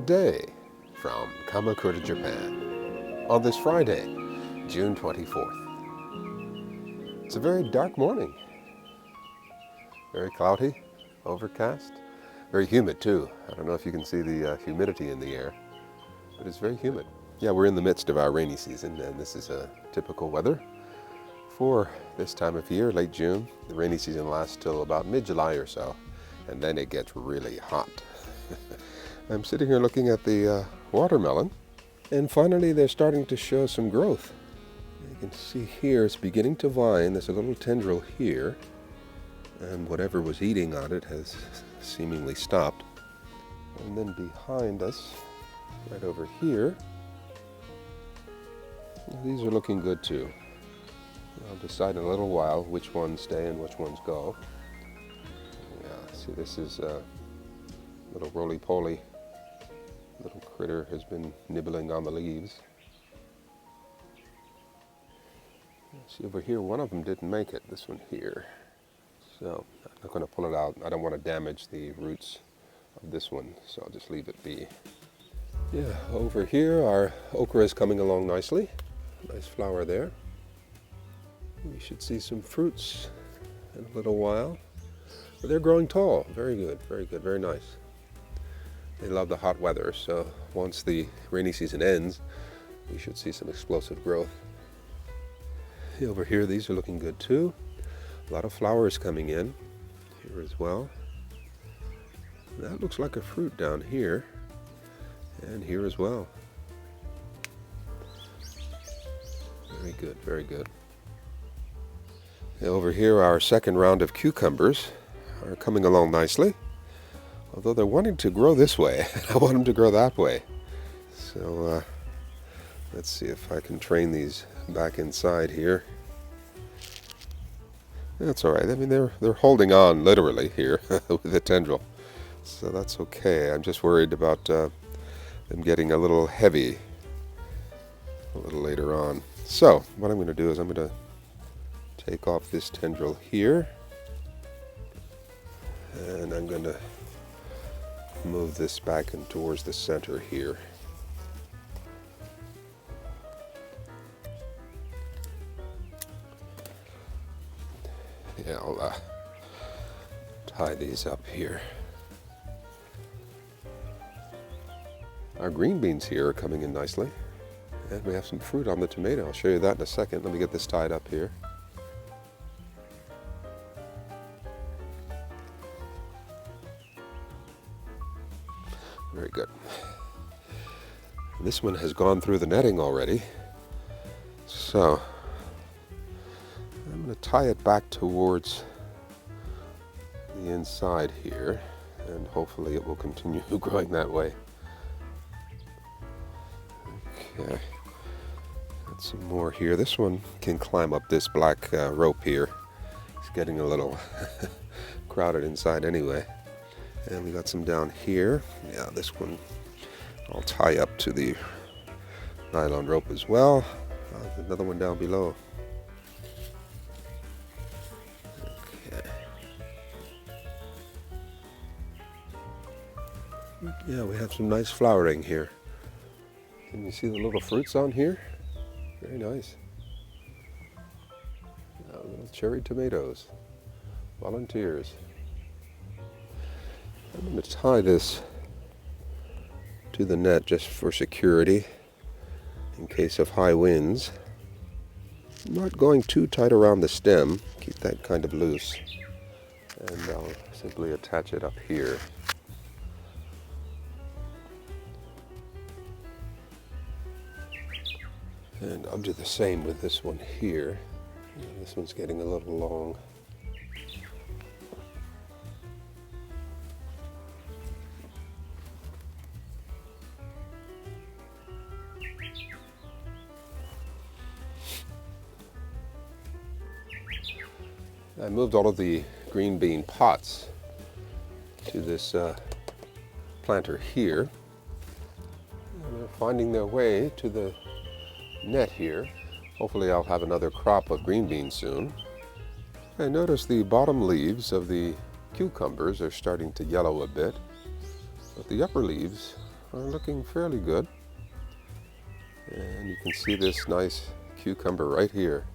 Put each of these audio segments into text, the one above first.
day from Kamakura, Japan, on this Friday, June 24th. It's a very dark morning. Very cloudy, overcast, very humid too. I don't know if you can see the humidity in the air, but it's very humid. Yeah, we're in the midst of our rainy season, and this is typical weather for this time of year, late June. The rainy season lasts till about mid-July or so, and then it gets really hot. I'm sitting here looking at the watermelon, and finally they're starting to show some growth. You can see here it's beginning to vine. There's a little tendril here, and whatever was eating on it has seemingly stopped. And then behind us, right over here, these are looking good too. I'll decide in a little while which ones stay and which ones go. Yeah, see, this is a little roly-poly little critter has been nibbling on the leaves. See over here, one of them didn't make it, this one here. So I'm not going to pull it out. I don't want to damage the roots of this one, so I'll just leave it be. Yeah, over here our okra is coming along nicely. Nice flower there. We should see some fruits in a little while. But they're growing tall. Very good, very nice. They love the hot weather, so once the rainy season ends, we should see some explosive growth. Over here, these are looking good too. A lot of flowers coming in here as well. That looks like a fruit down here, and here as well. Very good. Over here, our second round of cucumbers are coming along nicely. Although they're wanting to grow this way, I want them to grow that way. So let's see if I can train these back inside here. That's all right. I mean, they're holding on literally here with the tendril, so that's okay. I'm just worried about them getting a little heavy a little later on. So what I'm going to do is I'm going to take off this tendril here, and I'm going to move this back and towards the center here. Yeah, I'll tie these up here. Our green beans here are coming in nicely, and we have some fruit on the tomato. I'll show you that in a second. Let me get this tied up here. Very good. This one has gone through the netting already, so I'm going to tie it back towards the inside here, and hopefully it will continue growing that way. Okay, got some more here. This one can climb up this black rope here. It's getting a little crowded inside anyway. And we got some down here. Yeah, this one I'll tie up to the nylon rope as well. Another one down below. Okay. Yeah, we have some nice flowering here. Can you see the little fruits on here? Very nice. Little cherry tomatoes. Volunteers. I'm going to tie this to the net just for security in case of high winds. I'm not going too tight around the stem, keep that kind of loose, and I'll simply attach it up here. And I'll do the same with this one here. This one's getting a little long. I moved all of the green bean pots to this planter here. And they're finding their way to the net here. Hopefully I'll have another crop of green beans soon. I notice the bottom leaves of the cucumbers are starting to yellow a bit, but the upper leaves are looking fairly good. And you can see this nice cucumber right here.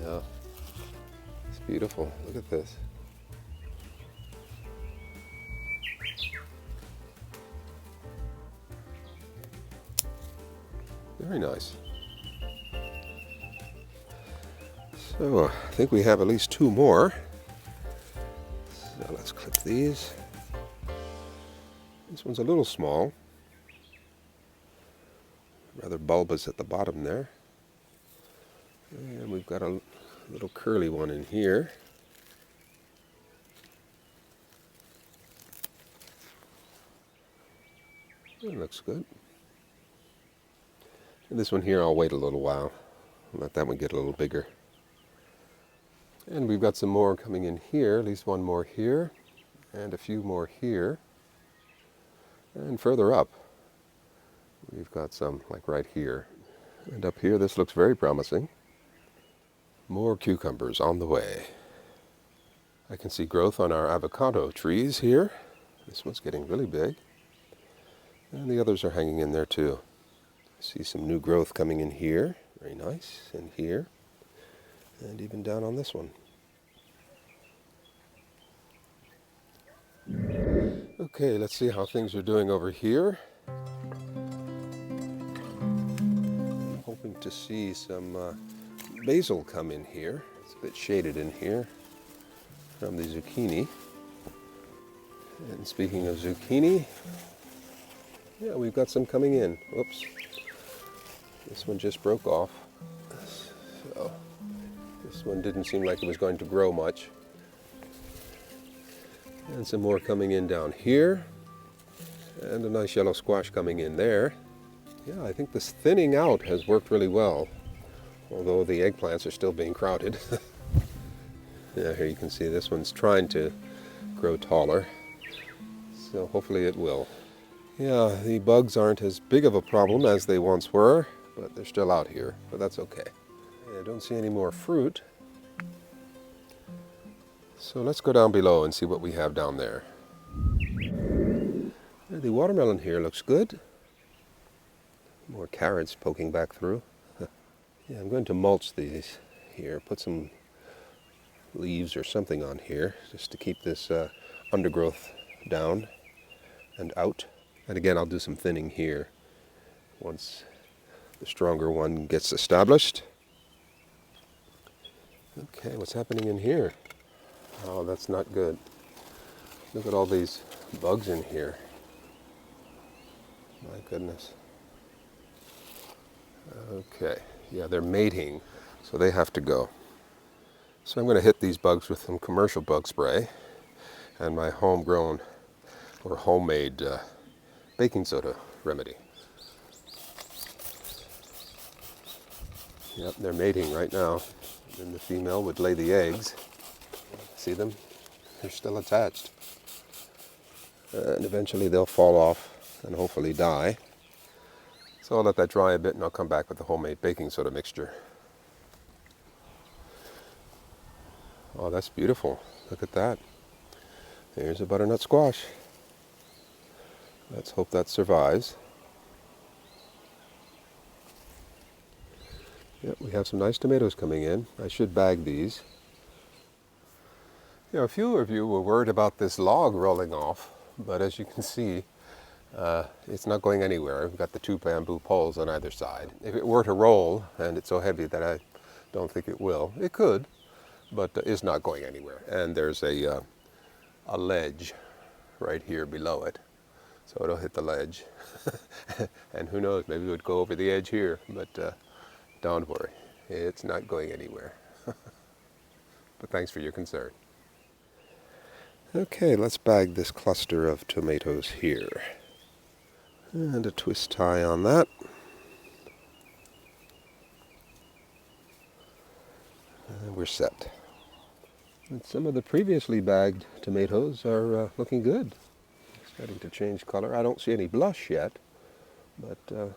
Yeah, it's beautiful. Look at this. Very nice. So I think we have at least 2 more. So let's clip these. This one's a little small. Rather bulbous at the bottom there. And we've got a little curly one in here. That looks good. And this one here, I'll wait a little while. Let that one get a little bigger. And we've got some more coming in here, at least one more here, and a few more here. And further up, we've got some like right here. And up here, this looks very promising. More cucumbers on the way. I can see growth on our avocado trees here. This one's getting really big. And the others are hanging in there too. I see some new growth coming in here. Very nice. And here. And even down on this one. Okay, let's see how things are doing over here. I'm hoping to see some basil come in here. It's a bit shaded in here from the zucchini. And speaking of zucchini, yeah, we've got some coming in. Whoops. This one just broke off. So this one didn't seem like it was going to grow much. And some more coming in down here. And a nice yellow squash coming in there. Yeah, I think this thinning out has worked really well. Although the eggplants are still being crowded. Yeah, here you can see this one's trying to grow taller. So hopefully it will. Yeah, the bugs aren't as big of a problem as they once were, but they're still out here, but that's okay. I don't see any more fruit. So let's go down below and see what we have down there. The watermelon here looks good. More carrots poking back through. Yeah, I'm going to mulch these here, put some leaves or something on here just to keep this undergrowth down and out. And again, I'll do some thinning here once the stronger one gets established. Okay, what's happening in here? Oh, that's not good. Look at all these bugs in here. My goodness. Okay, yeah, they're mating, so they have to go. So I'm going to hit these bugs with some commercial bug spray and my homegrown or homemade baking soda remedy. Yep, they're mating right now. And the female would lay the eggs. See them? They're still attached. And eventually they'll fall off and hopefully die. So I'll let that dry a bit and I'll come back with the homemade baking soda mixture. Oh, that's beautiful. Look at that. Here's a butternut squash. Let's hope that survives. Yep, we have some nice tomatoes coming in. I should bag these. You know, a few of you were worried about this log rolling off, but as you can see, it's not going anywhere. We've got the 2 bamboo poles on either side. If it were to roll, and it's so heavy that I don't think it will, it could, but it's not going anywhere. And there's a ledge right here below it, so it'll hit the ledge. And who knows, maybe it would go over the edge here, but don't worry, it's not going anywhere. But thanks for your concern. Okay, let's bag this cluster of tomatoes here. And a twist tie on that. And we're set. And some of the previously bagged tomatoes are looking good. Starting to change color. I don't see any blush yet, but they're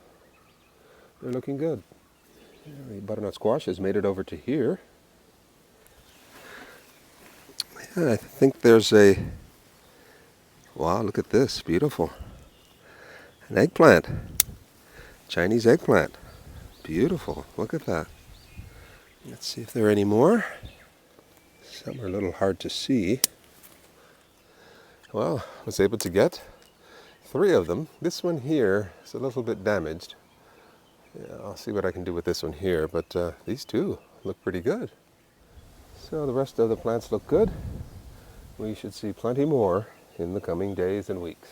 looking good. The butternut squash has made it over to here. Yeah, I think there's a Wow, look at this, beautiful. An eggplant, Chinese eggplant. Beautiful, look at that. Let's see if there are any more. Some are a little hard to see. Well, I was able to get 3 of them. This one here is a little bit damaged. Yeah, I'll see what I can do with this one here, but these 2 look pretty good. So the rest of the plants look good. We should see plenty more in the coming days and weeks.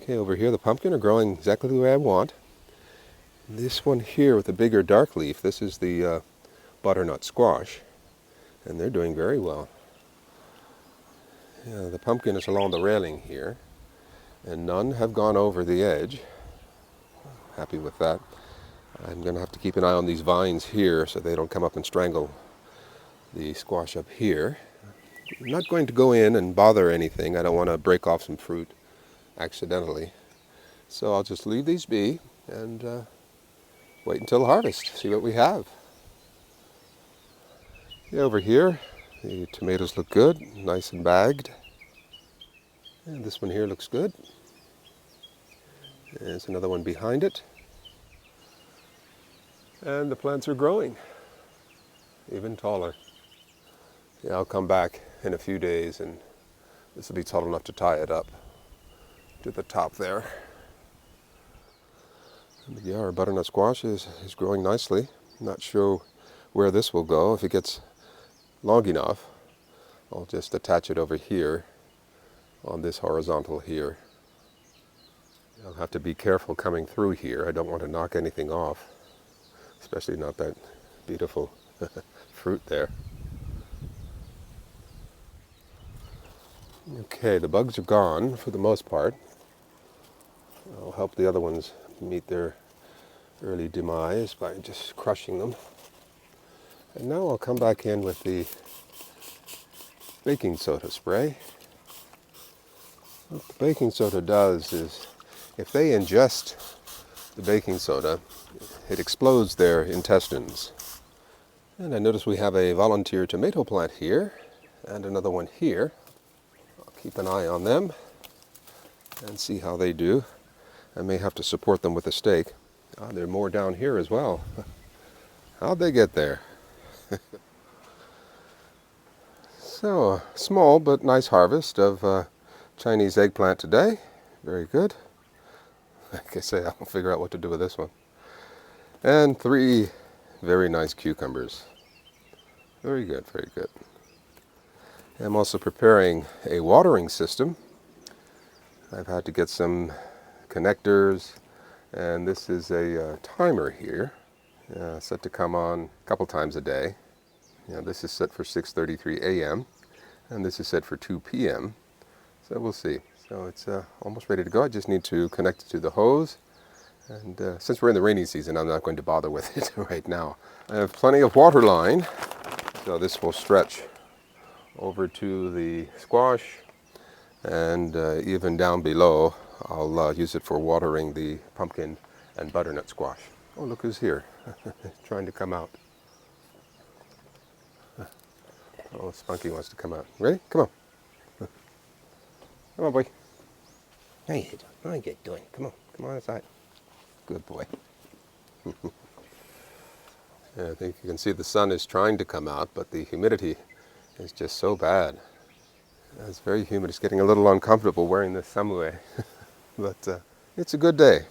Okay, over here the pumpkin are growing exactly the way I want. This one here with the bigger dark leaf, this is the butternut squash, and they're doing very well. Yeah, the pumpkin is along the railing here, and none have gone over the edge. Happy with that. I'm going to have to keep an eye on these vines here so they don't come up and strangle the squash up here. I'm not going to go in and bother anything. I don't want to break off some fruit accidentally. So I'll just leave these be and wait until harvest, see what we have. Yeah, over here, the tomatoes look good, nice and bagged. And this one here looks good. There's another one behind it. And the plants are growing, even taller. Yeah, I'll come back in a few days and this will be tall enough to tie it up to the top there. And yeah, our butternut squash is growing nicely. Not sure where this will go. If it gets long enough, I'll just attach it over here on this horizontal here. I'll have to be careful coming through here. I don't want to knock anything off, especially not that beautiful fruit there. Okay, the bugs are gone for the most part. I'll help the other ones meet their early demise by just crushing them. And now I'll come back in with the baking soda spray. What the baking soda does is, if they ingest the baking soda, it explodes their intestines. And I notice we have a volunteer tomato plant here, and another one here. I'll keep an eye on them and see how they do. I may have to support them with a stake. There are more down here as well. How'd they get there? So, small but nice harvest of Chinese eggplant today. Very good. Like I say, I'll figure out what to do with this one. And 3 very nice cucumbers. Very good, very good. I'm also preparing a watering system. I've had to get some connectors, and this is a timer here, set to come on a couple times a day. This is set for 6:33 a.m. and this is set for 2 p.m. So we'll see. So it's almost ready to go. I just need to connect it to the hose, and since we're in the rainy season, I'm not going to bother with it right now. I have plenty of water line, so this will stretch over to the squash, and even down below I'll use it for watering the pumpkin and butternut squash. Oh, look who's here. Trying to come out. Oh, Spunky wants to come out. Ready? Come on. Come on, boy. How you doing? How you doing? Come on. Come on inside. Good boy. Yeah, I think you can see the sun is trying to come out, but the humidity is just so bad. It's very humid. It's getting a little uncomfortable wearing this samue. But it's a good day.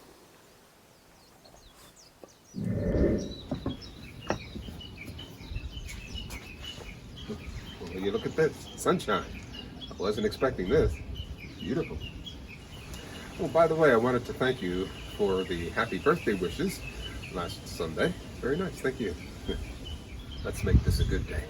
Well, you look at this. Sunshine. I wasn't expecting this. Beautiful. Oh, by the way, I wanted to thank you for the happy birthday wishes last Sunday. Very nice. Thank you. Let's make this a good day.